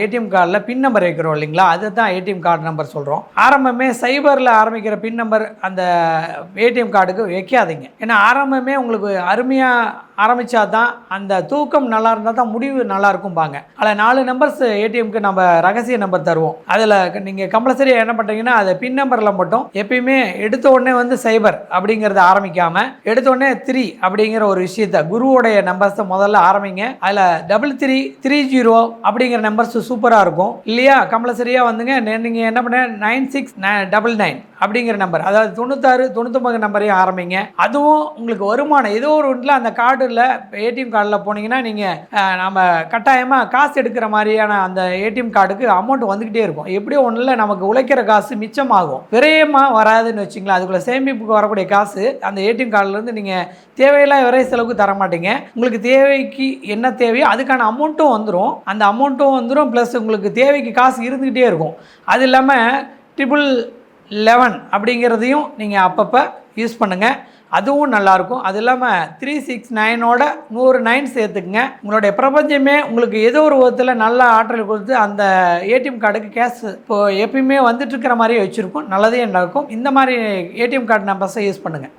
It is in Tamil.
ஏடிஎம் கார்டில் பின் நம்பர் வைக்கிறோம் இல்லைங்களா, அதுதான் ஏடிஎம் கார்டு நம்பர் சொல்கிறோம். ஆரம்பமே சைபரில் ஆரம்பிக்கிற பின் நம்பர் அந்த ஏடிஎம் கார்டுக்கு வைக்காதீங்க. ஏன்னா ஆரம்பமே உங்களுக்கு அருமையாக ஆரம்பித்தா தான் அந்த தூக்கம் நல்லா இருந்தால் தான் முடிவு நல்லா இருக்கும்பாங்க. அதில் 4 நம்பர்ஸ் ஏடிஎம்க்கு நம்ம ரகசிய நம்பர் தருவோம். அதில் நீங்கள் கம்பல்சரியாக என்ன பண்ணுறீங்கன்னா, அதை பின் நம்பரில் மட்டும் எப்பயுமே எடுத்த உடனே வந்து சைபர் அப்படிங்கிறத ஆரம்பிக்காமல் எடுத்த உடனே 3 அப்படிங்கிற ஒரு விஷயத்தை குருவோடைய நம்பர்ஸை முதல்ல ஆரம்பிங்க. அதில் 3330 அப்படிங்கிற நம்பர்ஸ் சூப்பராக இருக்கும் இல்லையா. கம்பல்சரியாக வந்துங்க நீங்கள் என்ன பண்ண 9699 அப்படிங்கிற நம்பர், அதாவது 96 99 நம்பரையும் ஆரம்பிங்க. அதுவும் உங்களுக்கு வருமானம் ஏதோ ஒரு ஒன்றில் அந்த கார்டில் ஏடிஎம் கார்டில் போனீங்கன்னா நீங்கள் நம்ம கட்டாயமாக காசு எடுக்கிற மாதிரியான அந்த ஏடிஎம் கார்டுக்கு அமௌண்ட் வந்துக்கிட்டே இருக்கும். எப்படியோ ஒன்றில் நமக்கு உழைக்கிற காசு மிச்சமாகும், விரயமாக வராதுன்னு வச்சிங்களா. அதுக்குள்ளே சேமிப்புக்கு வரக்கூடிய காசு அந்த ஏடிஎம் கார்டிலேருந்து நீங்கள் தேவையில்லாத விரை செலவுக்கு தர மாட்டீங்க. உங்களுக்கு தேவைக்கு என்ன தேவையோ அதுக்கான அமௌண்ட்டும் வந்துடும். அந்த அமௌண்ட்டும் வந்துடும், ப்ளஸ் உங்களுக்கு தேவைக்கு காசு இருந்துக்கிட்டே இருக்கும். அது இல்லாமல் 1111 அப்படிங்கிறதையும் நீங்கள் அப்பப்போ யூஸ் பண்ணுங்கள், அதுவும் நல்லாயிருக்கும். அது இல்லாமல் 369ஓட 100 9 சேர்த்துக்குங்க. உங்களுடைய பிரபஞ்சமே உங்களுக்கு ஏதோ ஒரு விதத்தில் நல்ல ஆற்றல் கொடுத்து அந்த ஏடிஎம் கார்டுக்கு கேஷ் இப்போது எப்பயுமே வந்துட்டுருக்கிற மாதிரியே வச்சுருக்கும், நல்லதே நடக்கும். இந்த மாதிரி ஏடிஎம் கார்டு நம்பர்ஸை யூஸ் பண்ணுங்கள்.